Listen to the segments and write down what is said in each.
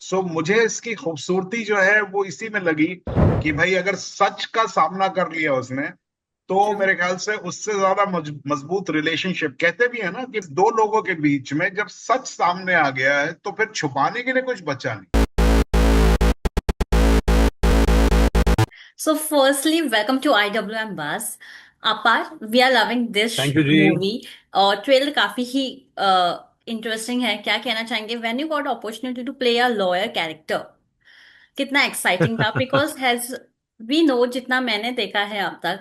सो मुझे इसकी खूबसूरती जो है वो इसी में लगी कि भाई अगर सच का सामना कर लिया उसने, तो ट्रू। मेरे ख्याल से उससे ज्यादा मजबूत रिलेशनशिप, कहते भी है ना कि दो लोगों के बीच में जब सच सामने आ गया है तो फिर छुपाने के लिए कुछ बचा नहीं। So, firstly, welcome to IWM Buzz. अपार we are loving this thank you जी। मूवी और ट्रेलर काफी ही इंटरेस्टिंग है। क्या कहना चाहेंगे when you got opportunity to play a lawyer character? कितना एक्साइटिंग था? बिकॉज हैज वी नो, जितना मैंने देखा है अब तक,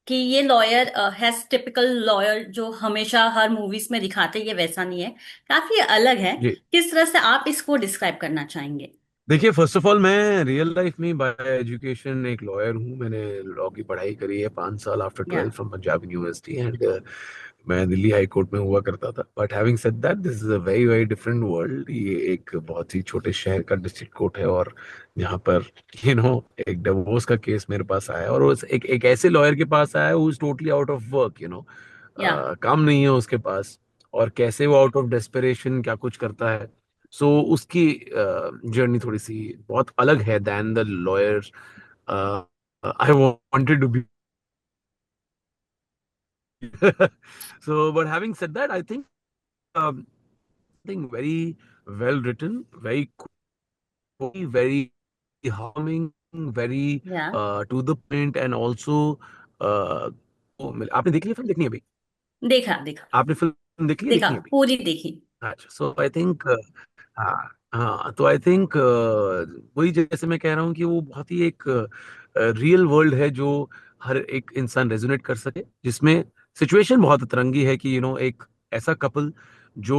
कि ये लॉयर हैज टिपिकल लॉयर जो हमेशा हर मूवीज में दिखाते हैं, ये वैसा नहीं है, काफी अलग है। जी किस तरह से आप इसको डिस्क्राइब करना चाहेंगे? देखिए, फर्स्ट ऑफ ऑल मैं रियल लाइफ में बाय एजुकेशन एक लॉयर हूँ। मैंने लॉ की पढ़ाई करी है 5 साल आफ्टर या 12 फ्रॉम पंजाब यूनिवर्सिटी एंड मैं दिल्ली हाई कोर्ट में हुआ करता था। But having said that, this is a very very different world. ये एक बहुत ही छोटे शहर का डिस्ट्रिक्ट कोर्ट है और यहाँ पर एक डिवोर्स का केस मेरे पास आया है और उस एक ऐसे लॉयर के पास आया है who is totally out of work. या काम नहीं है उसके पास, और कैसे वो आउट ऑफ डेस्परेशन क्या कुछ करता है। सो उसकी जर्नी थोड़ी सी बहुत अलग है than the lawyer I wanted to be. So but having said that, I think very well written, very cool, very harming, very या to the point, and also uh, आपने देख लिया? फिल्म देखनी है अभी? देखा देखा। आपने फिल्म देख ली? देखा, देखनी है अभी? पूरी देखी। अच्छा, सो आई थिंक हाँ हाँ, तो आई थिंक वही जैसे मैं कह रहा हूँ कि वो बहुत ही एक रियल वर्ल्ड है जो हर एक इंसान रेजोनेट कर सके, जिसमें सिचुएशन बहुत अतरंगी है कि एक ऐसा कपल जो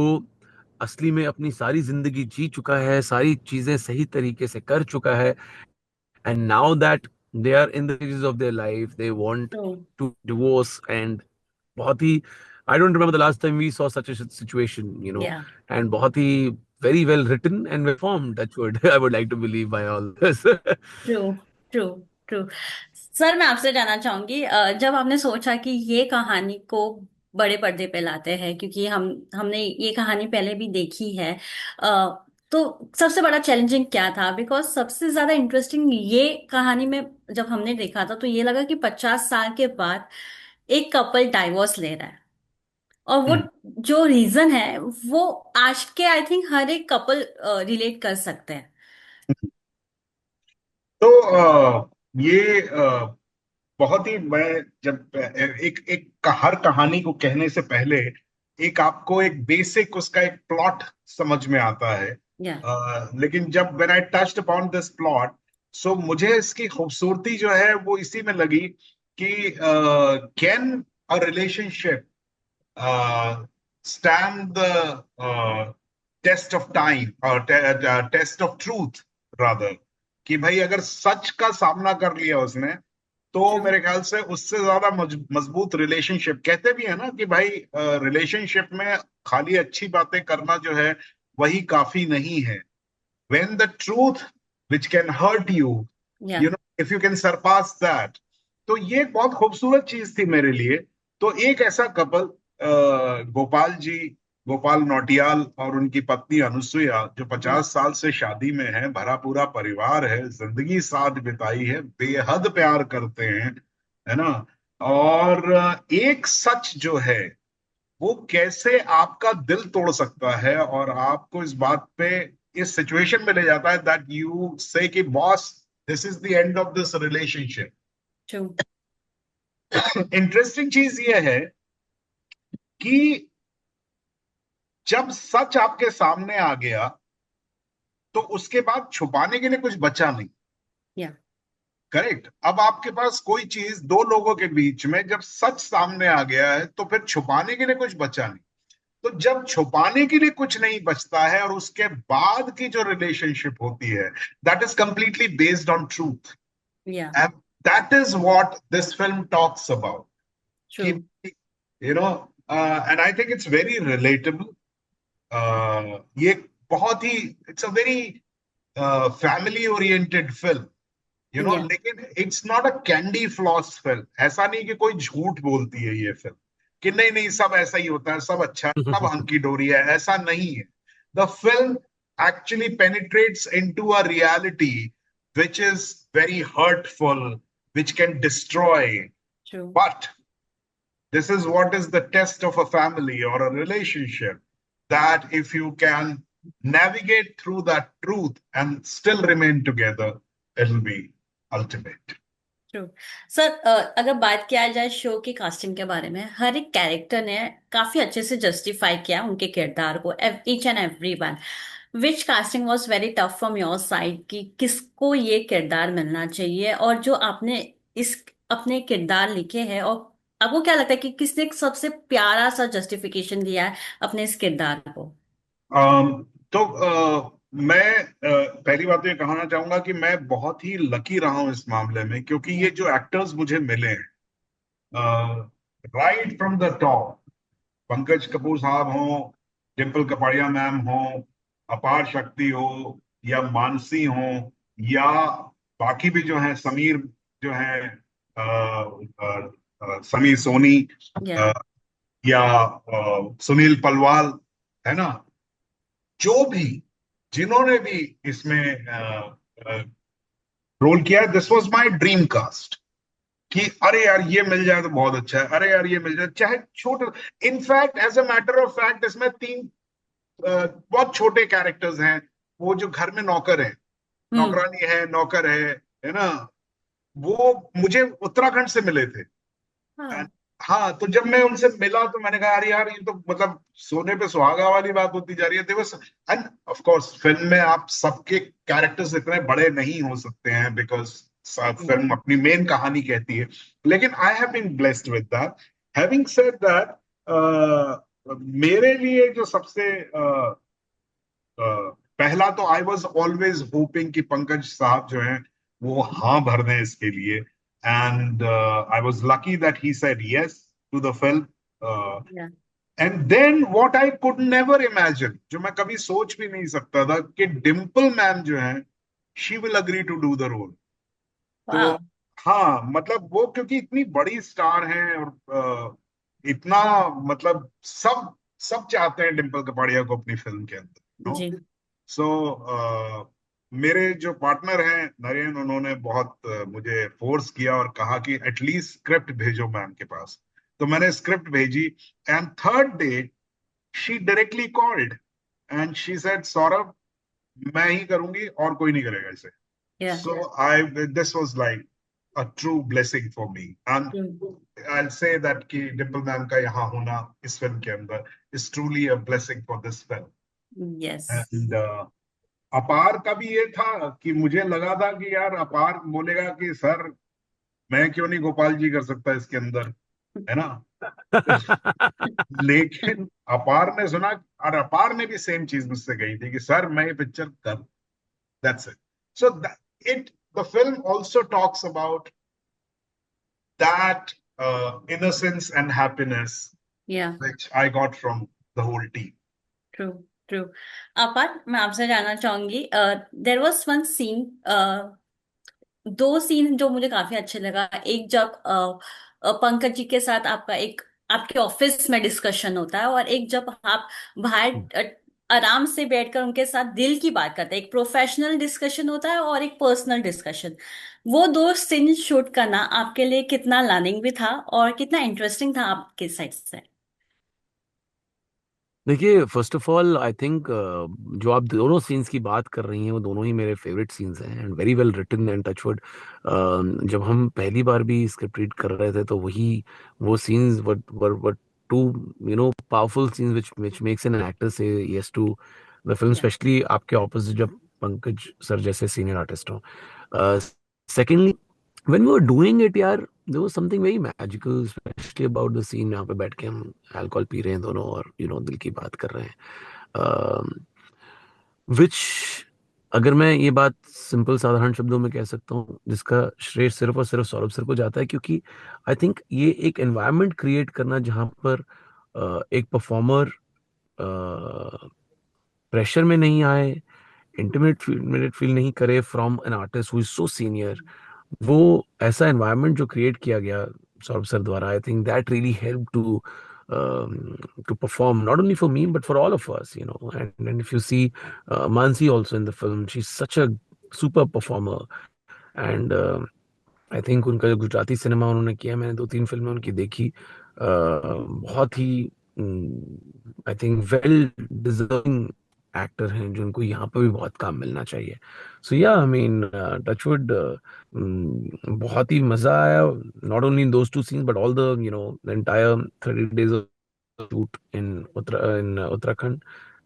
असली में अपनी सारी जिंदगी जी चुका है, सारी चीजें सही तरीके से कर चुका है, and now that they are in the stages of their life, they want true. to divorce, and बहुत ही I don't remember the last time we saw such a situation. या And बहुत ही very well written and well formed, that would I would like to believe by all this. True. True. True. Sir, मैं आपसे जानना चाहूंगी, जब आपने सोचा कि ये कहानी को बड़े पर्दे पे लाते हैं, क्योंकि हमने ये कहानी पहले भी देखी है, तो सबसे बड़ा चैलेंजिंग क्या था? बिकॉज सबसे ज्यादा इंटरेस्टिंग ये कहानी में जब हमने देखा था तो ये लगा कि 50 साल के बाद एक कपल डाइवोर्स ले रहा है, और वो हम्म। जो रीजन है वो आज के आई थिंक हर एक कपल रिलेट कर सकते हैं। तो ये बहुत ही, मैं जब एक एक हर कहानी को कहने से पहले एक आपको एक बेसिक उसका एक प्लॉट समझ में आता है। या लेकिन जब when I touched upon this plot, so मुझे इसकी खूबसूरती जो है वो इसी में लगी कि can a relationship stand the test of time or test of truth rather, कि भाई अगर सच का सामना कर लिया उसने, तो ट्रू। मेरे ख्याल से उससे ज्यादा मजबूत रिलेशनशिप, कहते भी है ना कि भाई रिलेशनशिप में खाली अच्छी बातें करना जो है वही काफी नहीं है। when the truth which can hurt you, या if you can surpass that, तो ये एक बहुत खूबसूरत चीज थी मेरे लिए। तो एक ऐसा कपल, गोपाल जी, गोपाल नौटियाल और उनकी पत्नी अनुसुईया, जो या 50 साल से शादी में है, भरा पूरा परिवार है, जिंदगी साथ बिताई है, बेहद प्यार करते हैं, है ना। और एक सच जो है वो कैसे आपका दिल तोड़ सकता है और आपको इस बात पे, इस सिचुएशन में ले जाता है दैट यू से कि boss, this is the end of this relationship. True. Interesting चीज ये है कि जब सच आपके सामने आ गया तो उसके बाद छुपाने के लिए कुछ बचा नहीं। या करेक्ट। अब आपके पास कोई चीज दो लोगों के बीच में जब सच सामने आ गया है तो फिर छुपाने के लिए कुछ बचा नहीं। तो जब छुपाने के लिए कुछ नहीं बचता है और उसके बाद की जो रिलेशनशिप होती है, that is completely based on truth, yeah and that is what this film talks about. True. कि and I think it's very relatable. ये बहुत ही, it's a very family oriented film, yeah लेकिन it's not a candy floss film. ऐसा नहीं कि कोई झूठ बोलती है ये फिल्म कि नहीं नहीं सब ऐसा ही होता है, सब अच्छा है, सब हंकी डोरी है, ऐसा नहीं है। The film actually penetrates into a reality which is very hurtful, which can destroy. True. But this is what is the test of a family or a relationship, that if you can navigate through that truth and still remain together, it'll be ultimate. True. Sir, अगर बात किया जाए show की casting के बारे में, हर एक character ने काफी अच्छे से जस्टिफाई किया उनके किरदार को, each and every one. Which casting was very tough from your side कि किसको ये किरदार मिलना चाहिए, और जो आपने इस अपने किरदार लिखे हैं, और आपको क्या लगता है कि किसने सबसे प्यारा सा जस्टिफिकेशन दिया है अपने इस किरदार को? तो मैं पहली बात तो ये कहना चाहूंगा कि मैं बहुत ही लकी रहा हूं इस मामले में, क्योंकि ये जो एक्टर्स मुझे मिले हैं right from the top, Pankaj Kapoor साहब हो, डिम्पल कपाड़िया मैम हो, अपार शक्ति हो, या मानसी हो, या बाकी भी जो है, समीर जो है, समीर सोनी, या या सुनील पलवाल, है ना, जो भी जिन्होंने भी इसमें रोल किया, this was my dream cast, कि अरे यार ये मिल जाए तो बहुत अच्छा है, अरे यार ये मिल जाए, चाहे छोटे। In fact as a matter of fact इसमें तीन बहुत छोटे कैरेक्टर्स हैं। वो जो घर में नौकर है, नौकरानी है, नौकर है ना, वो मुझे उत्तराखंड से मिले थे। हाँ। हाँ, तो जब मैं उनसे मिला तो मैंने कहा, अरे यार ये तो मतलब सोने पे सुहागा वाली बात होती जा रही है। दिवस एंड ऑफ कोर्स फिल्म में आप सबके कैरेक्टर्स इतने बड़े नहीं हो सकते हैं, बिकॉज फिल्म अपनी मेन कहानी कहती है, लेकिन I have been blessed with that. Having said that, मेरे लिए जो सबसे पहला, तो आई वॉज ऑलवेज होपिंग कि पंकज साहब जो हैं वो हाँ भर दें इसके लिए, and I was lucky that he said yes to the film. And then what I could never imagine, जो मैं कभी सोच भी नहीं सकता था, कि डिम्पल मैम जो है, she will agree to do the role. तो हाँ, मतलब वो क्योंकि इतनी बड़ी स्टार हैं, और इतना मतलब सब सब चाहते हैं डिम्पल कपाड़िया को अपनी फिल्म के अंदर, जी। सो मेरे जो पार्टनर हैं नरेन, उन्होंने बहुत मुझे फोर्स किया और कहा कि एटलीस्ट स्क्रिप्ट भेजो मैम के पास। तो मैंने स्क्रिप्ट भेजी, and third day she directly called and she said, Saurabh मैं ही करूंगी और कोई नहीं करेगा इसे। So this was like a true blessing for me, and I'll say that कि डिम्पल मैम का यहाँ होना इस फिल्म के अंदर is truly a blessing for this film. Yes. And अपार का भी ये था कि मुझे लगा था कि यार अपार बोलेगा कि सर मैं क्यों नहीं गोपाल जी कर सकता इसके अंदर, है ना। लेकिन अपार ने सुना, और अपार ने भी सेम चीज मुझसे कही थी कि सर मैं ये पिक्चर कर, that's it. So the film also talks about that innocence and happiness, which I got from the whole team. True, true. अपार, मैं आपसे जानना चाहूंगी, देयर वाज वन सीन, दो सीन जो मुझे काफी अच्छे लगा। एक जब पंकज जी के साथ आपका एक आपके ऑफिस में डिस्कशन होता है, और एक जब आप बाहर आराम से बैठकर उनके साथ दिल की बात करते हैं। एक प्रोफेशनल डिस्कशन होता है और एक पर्सनल डिस्कशन। वो दो सीन शूट करना आपके लिए कितना लर्निंग भी था और कितना इंटरेस्टिंग था आपके साइड से? देखिए, first of all I think जो आप दोनों सीन्स की बात कर रही हैं वो दोनों ही मेरे फेवरेट सीन्स हैं, and very well written and touch wood. जब हम पहली बार भी स्क्रिप्ट रीड कर रहे थे तो वो scenes were too powerful scenes which makes an actor say yes to the film, specially आपके ऑपोजिट जब पंकज सर जैसे सीनियर आर्टिस्ट हो। Secondly, when we were doing it यार, there was something very magical, especially about the scene यहाँ पे बैठ के हम अल्कोहल पी रहे हैं दोनों और दिल की बात कर रहे हैं, which अगर मैं ये बात सिंपल साधारण शब्दों में कह सकता हूँ, जिसका श्रेय सिर्फ और सिर्फ सौरभ सर को जाता है, क्योंकि आई थिंक ये एक एनवायरनमेंट क्रिएट करना जहाँ पर एक परफॉर्मर प्रेशर में नहीं आए, इंटीमेट फील नहीं करे from an artist who is so senior, वो ऐसा एनवायरनमेंट जो क्रिएट किया गया सौरभ सर द्वारा, I think that really help to to perform, not only for me but for all of us, you know. And if you see Mansi also in the film, she's such a super performer. And I think उनका जो Gujarati cinema उन्होंने किया, मैंने 2-3 फिल्में उनकी देखी, बहुत ही I think well deserving actor हैं, जो उनको यहाँ पे भी बहुत काम मिलना चाहिए. सो या आई मीन टचवुड, बहुत ही मजा आया, not only in those 2 scenes but all the you know the entire 30 days of shoot in Uttarakhand,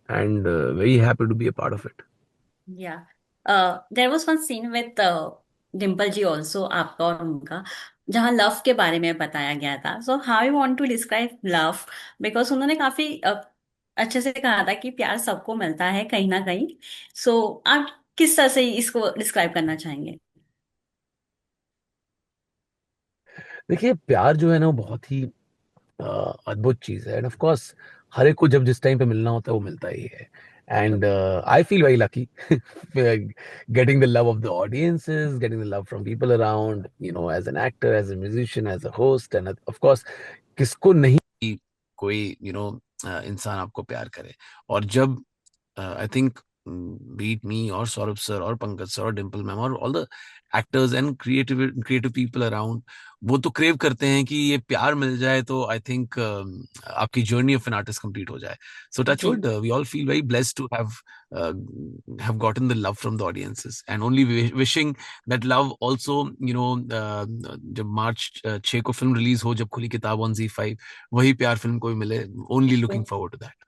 and very happy to be a part of it. या there was one scene with Dimple ji also, आपका और उनका, जहाँ love के बारे में बताया गया था. So how you want to describe love, because उन्होंने काफी अच्छे से कहा था कि प्यार सबको मिलता है कहीं ना कहीं. सो आप किस तरह से इसको डिस्क्राइब करना चाहेंगे? देखिए, प्यार जो है ना वो बहुत ही अद्भुत चीज है. एंड ऑफ कोर्स हर एक को जब जिस टाइम पे मिलना होता है वो मिलता ही है. And I feel very lucky getting the love of the audiences, getting the love from people around, you know, as an actor, as a musician, as a host, and of course किसको नहीं कोई you know इंसान आपको प्यार करे. और जब I think beat me और सौरभ सर और पंकज सर और डिम्पल मैम और all the actors and creative people around, वो तो क्रेव करते हैं कि ये प्यार मिल जाए तो आई थिंक आपकी journey of an artist complete हो जाए. सो जी. Touchwood, we all feel very blessed to have gotten the love from the audiences, and only wishing that love also, you know, जब मार्च 6 को फिल्म रिलीज हो, जब खुली किताब ऑन ZEE5, वही प्यार फिल्म को भी मिले. Only looking forward to that.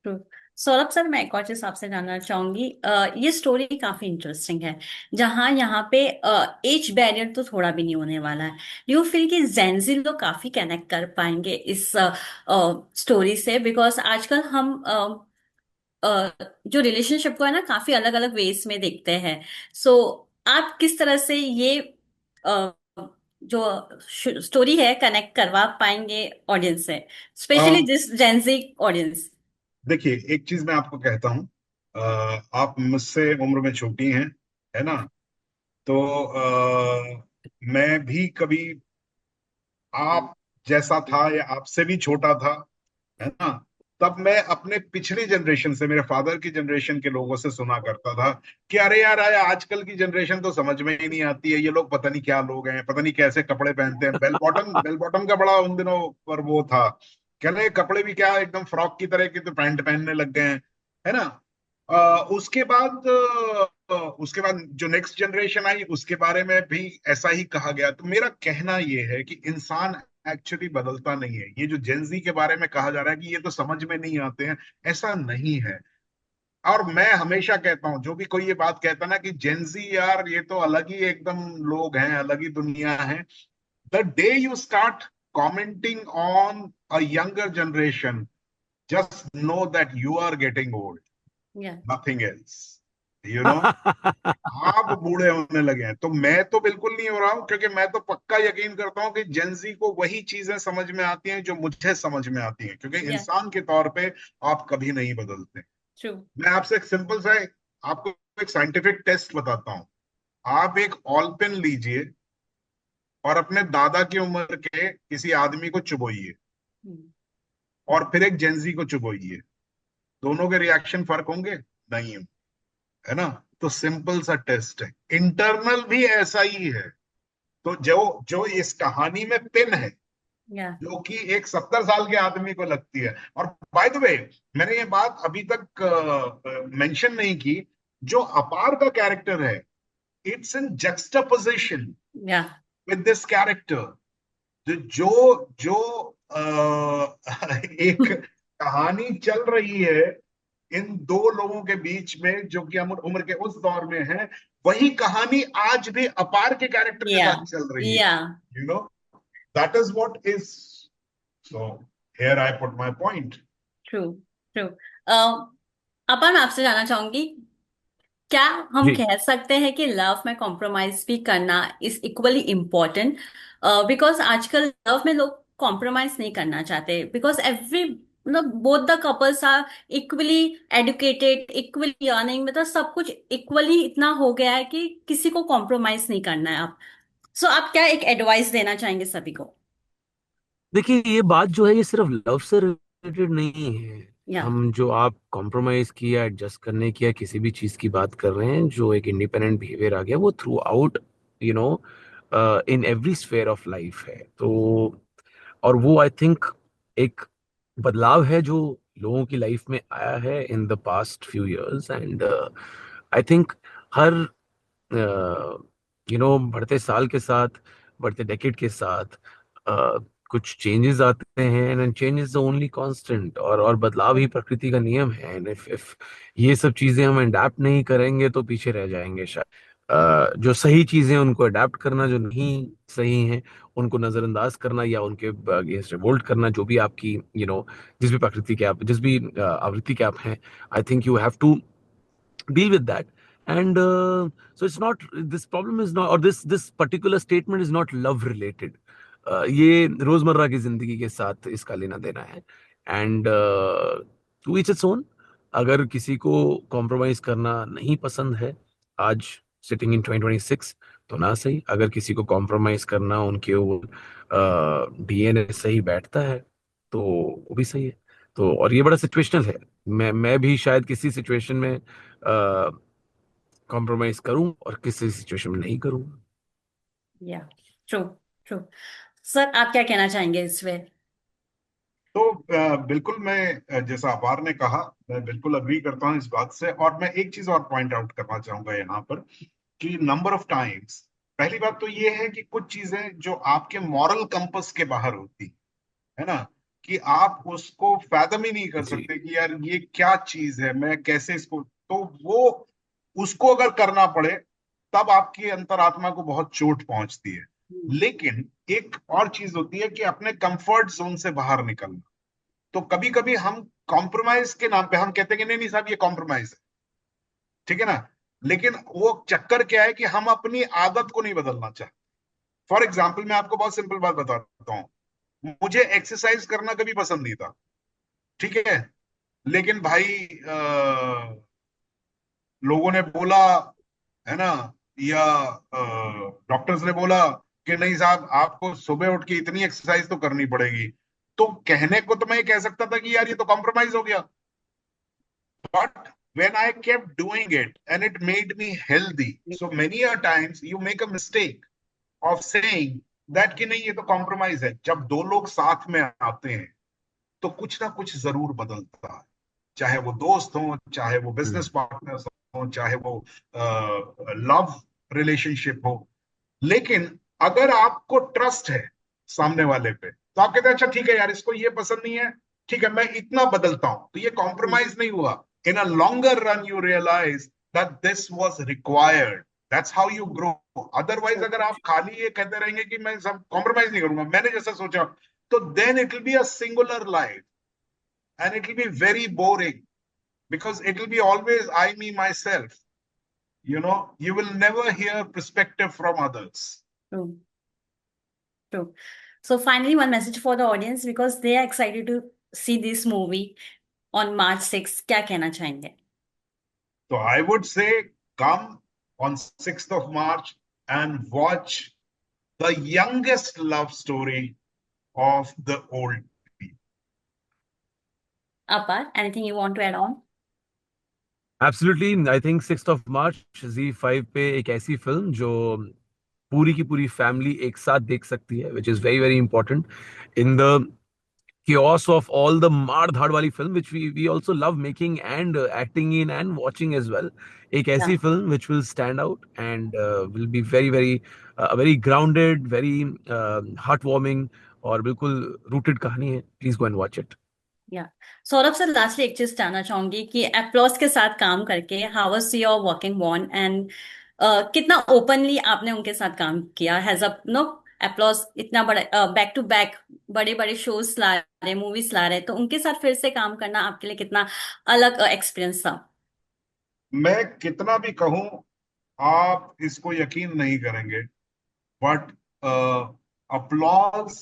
True. Saurabh sir, मैं एक और चीज आपसे जानना चाहूंगी. ये स्टोरी काफी इंटरेस्टिंग है, जहाँ यहाँ पे एज बैरियर तो थोड़ा भी नहीं होने वाला है. डू यू फील कि जेंजी लोग काफी कनेक्ट कर पाएंगे इस स्टोरी से? बिकॉज आजकल हम जो रिलेशनशिप को है ना, काफी अलग अलग वेज में देखते हैं. सो आप किस तरह से ये अ, जो स्टोरी है कनेक्ट करवा पाएंगे ऑडियंस से, specially a, this Gen Z audience? देखिए, एक चीज मैं आपको कहता हूँ. आप मुझसे उम्र में छोटी हैं, है ना? तो मैं भी कभी आप जैसा था या आपसे भी छोटा था, है ना? तब मैं अपने पिछली जनरेशन से, मेरे फादर की जनरेशन के लोगों से सुना करता था कि अरे यार, अरे आजकल की जनरेशन तो समझ में ही नहीं आती है, ये लोग पता नहीं क्या लोग हैं, पता नहीं कैसे कपड़े पहनते हैं. बेल बॉटम का बड़ा उन दिनों पर वो था. कह रहे कपड़े भी क्या, एकदम फ्रॉक की तरह के तो पैंट पहनने लग गए हैं, है ना? उसके बाद जो नेक्स्ट जनरेशन आई, उसके बारे में भी ऐसा ही कहा गया. तो मेरा कहना ये है कि इंसान एक्चुअली बदलता नहीं है. ये जो जेंजी के बारे में कहा जा रहा है कि ये तो समझ में नहीं आते हैं, ऐसा नहीं है. और मैं हमेशा कहता हूं, जो भी कोई ये बात कहता ना कि जेंजी यार ये तो अलग ही एकदम लोग हैं, अलग ही दुनिया है, the day you start commenting on a younger generation, just know that you are getting old, yeah. Nothing else, you know. आप बूढ़े होने लगे हैं. तो मैं तो बिल्कुल नहीं हो रहा हूं, क्योंकि मैं तो पक्का यकीन करता हूं कि जेंजी को वही चीजें समझ में आती हैं जो मुझे समझ में आती हैं, क्योंकि या. इंसान के तौर पे आप कभी नहीं बदलते. ट्रू. मैं आपसे एक सिंपल सा, आपको एक साइंटिफिक टेस्ट बताता हूं. आप एक ऑल पेन लीजिए और अपने दादा की उम्र के किसी आदमी को चुबोइए, और फिर एक जेंजी को चुबोइए. दोनों के रिएक्शन फर्क होंगे? नहीं, है ना? तो सिंपल सा टेस्ट है, इंटरनल भी ऐसा ही है. तो जो जो इस कहानी में पिन है, या. जो कि एक 70 साल के आदमी को लगती है. और बाय द वे, मैंने ये बात अभी तक मेंशन नहीं की, जो अपार का कैरेक्टर है, इट्स इन जक्स्टापोजिशन या. With this character. जो जो एक कहानी चल रही है इन दो लोगों के बीच में, जो कि उम्र उम्र के उस दौर में है, वही कहानी आज भी अपार के कैरेक्टर के या. साथ चल रही है. Yeah. You know, that is what is. So here I put my point. True. True. अपन, मैं आपसे जानना चाहूंगी, क्या हम जी. कह सकते हैं कि लव में कॉम्प्रोमाइज भी करना इज इक्वली इम्पोर्टेंट? बिकॉज आजकल लव में लोग कॉम्प्रोमाइज नहीं करना चाहते, बिकॉज एवरी, मतलब both the couples are equally educated, equally earning, मतलब सब कुछ इक्वली इतना हो गया है कि किसी को कॉम्प्रोमाइज नहीं करना है आप. सो आप क्या एक एडवाइस देना चाहेंगे सभी को? देखिए, ये बात जो है ये सिर्फ लव से रिलेटेड नहीं है। या हम जो आप कॉम्प्रोमाइज की या एडजस्ट करने की या किसी भी चीज की बात कर रहे हैं, जो एक इंडिपेंडेंट बिहेवियर आ गया, वो through out you know in every sphere of life है। तो और वो आई थिंक एक बदलाव है जो लोगों की लाइफ में आया है in the past few years. And I think हर बढ़ते साल के साथ, बढ़ते डेकेड के साथ कुछ चेंजेस आते हैं, and change is the only constant. और बदलाव ही प्रकृति का नियम है। एंड इफ ये सब चीजें हम अडेप्ट नहीं करेंगे तो पीछे रह जाएंगे शायद। जो सही चीजें उनको अडेप्ट करना, जो नहीं सही हैं उनको नजरअंदाज करना या उनके अगेंस्ट रिवोल्ट करना, जो भी आपकी जिस भी प्रकृति के आप, जिस भी आवृत्ति के आप हैं, I think you have to deal with that. And so it's not, this problem is not, or this particular statement is not love related. ये रोजमर्रा की जिंदगी के साथ इसका लेना देना है। And to each its own. अगर किसी को कॉम्प्रोमाइज करना नहीं पसंद है आज सिटिंग इन 2026, तो ना सही। अगर किसी को कॉम्प्रोमाइज करना उनके वो डीएनए सही बैठता है तो वो भी सही है। तो और ये बड़ा सिचुएशनल है। मैं भी शायद किसी सिचुएशन में कॉम्प्रोमाइज करूं और किसी सिचुएशन में नहीं करूं। या ट्रू ट्रू। सर आप क्या कहना चाहेंगे इस पे? तो बिल्कुल मैं जैसा अपार ने कहा, मैं बिल्कुल अग्री करता हूँ इस बात से। और मैं एक चीज और पॉइंट आउट करना चाहूंगा यहाँ पर कि नंबर ऑफ टाइम्स, पहली बात तो ये है कि कुछ चीजें जो आपके मॉरल कंपस के बाहर होती है ना, कि आप उसको फैथम ही नहीं कर जी। सकते कि यार ये क्या चीज है, मैं कैसे इसको, तो वो उसको अगर करना पड़े तब आपकी अंतरात्मा को बहुत चोट पहुंचती है। लेकिन एक और चीज होती है कि अपने कंफर्ट जोन से बाहर निकलना। तो कभी कभी हम कॉम्प्रोमाइज के नाम पे हम कहते हैं कि नहीं नहीं साहब ये कॉम्प्रोमाइज है, ठीक है ना, लेकिन वो चक्कर क्या है कि हम अपनी आदत को नहीं बदलना चाहते। फॉर एग्जाम्पल मैं आपको बहुत सिंपल बात बताता हूँ, मुझे एक्सरसाइज करना कभी पसंद नहीं था, ठीक है, लेकिन भाई लोगों ने बोला, है ना, या डॉक्टर्स ने बोला कि नहीं साहब आपको सुबह उठ के इतनी एक्सरसाइज तो करनी पड़ेगी। तो कहने को तो मैं कह सकता था कि यार ये तो कॉम्प्रोमाइज हो गया, but when I kept doing it and it made me healthy, so many a times you make a mistake of saying that कि नहीं ये तो कॉम्प्रोमाइज है। जब दो लोग साथ में आते हैं तो कुछ ना कुछ जरूर बदलता है, चाहे वो दोस्त हो, चाहे वो बिजनेस हम्म। पार्टनर्स हो, चाहे वो लव रिलेशनशिप हो। लेकिन अगर आपको ट्रस्ट है सामने वाले पे तो आप कहते हैं अच्छा ठीक है यार इसको ये पसंद नहीं है, ठीक है मैं इतना बदलता हूं, तो ये कॉम्प्रोमाइज नहीं हुआ। In a longer run you realise that this was required, that's how you grow. Otherwise अगर आप खाली ये कहते रहेंगे कि मैं सब कॉम्प्रोमाइज नहीं करूंगा, मैंने जैसा सोचा, तो then it will be a singular life and it will be very boring because it will be always I, me, myself. You will never hear perspective from others. True true. So finally one message for the audience because they are excited to see this movie on March 6, क्या कहना चाहेंगे? So I would say come on 6th of March and watch the youngest love story of the old people. Apar, anything you want to add on? Absolutely. I think 6 Z5 पे एक ऐसी film जो पूरी की पूरी family एक साथ देख सकती है, which is very very important in the chaos of all the मार धाड़ वाली film, which we also love making and acting in and watching as well. एक Yeah, ऐसी film which will stand out and will be very very very grounded, very heartwarming और बिल्कुल rooted कहानी है। Please go and watch it. या Saurabh sir, lastly एक चीज जानना चाहूंगी कि एप्लॉस के साथ काम करके how was your working bond and कितना ओपनली आपने उनके साथ काम किया हैज अ नो एप्लॉस इतना बड़ा बैक टू बैक बड़े बड़े शोज ला रहे, मूवीज ला रहे, तो उनके साथ फिर से काम करना आपके लिए कितना अलग एक्सपीरियंस था? मैं कितना भी कहूं आप इसको यकीन नहीं करेंगे, बट अपलॉज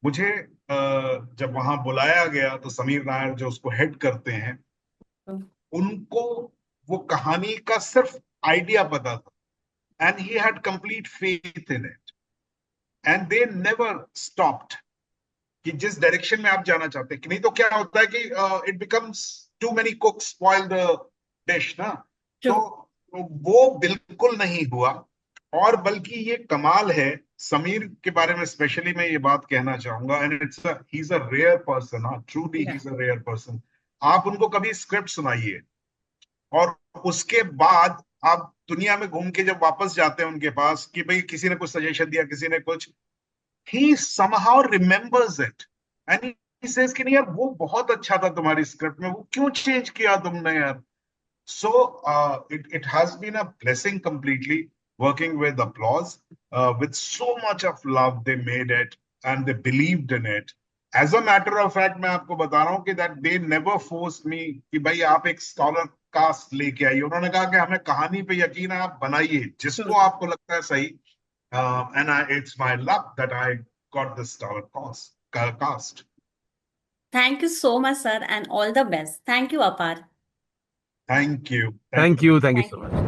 मुझे जब वहां बुलाया गया तो समीर नायर जो उसको हेड करते हैं, उनको वो कहानी का सिर्फ आइडिया पता था, and he had complete faith in it, and they never stopped. कि जिस डायरेक्शन में आप जाना चाहते हैं, कि नहीं तो क्या होता है कि it becomes too many cooks spoil the dish ना। ट्रू। तो वो बिल्कुल नहीं हुआ। और बल्कि ये कमाल है समीर के बारे में, स्पेशली मैं ये बात कहना चाहूंगा, and it's he is a rare person, truly he yeah is a rare person. आप उनको कभी स्क्रिप्ट सुनाइए और उसके बाद आप दुनिया में घूम के जब वापस जाते हैं उनके पास कि भाई किसी ने कुछ सजेशन दिया, किसी ने कुछ, he somehow remembers it and he says कि नहीं यार वो बहुत अच्छा था तुम्हारी स्क्रिप्ट में, वो क्यों चेंज किया तुमने यार। So it has been a blessing completely working with Applause. With so much of love they made it and they believed in it. As a matter of fact, मैं आपको बता रहा हूँ कि that they never forced me कि भाई आप एक स्कॉलर कास्ट लेके आइए। उन्होंने कहा कि हमें कहानी पे यकीन है, आप बनाइए ट्रू। जिसको आपको लगता है सही। It's my luck that I got this scholar cast. Thank you so much sir and all the best. Thank you अपार। Thank you. Thank you. Thank you thank so you. Much.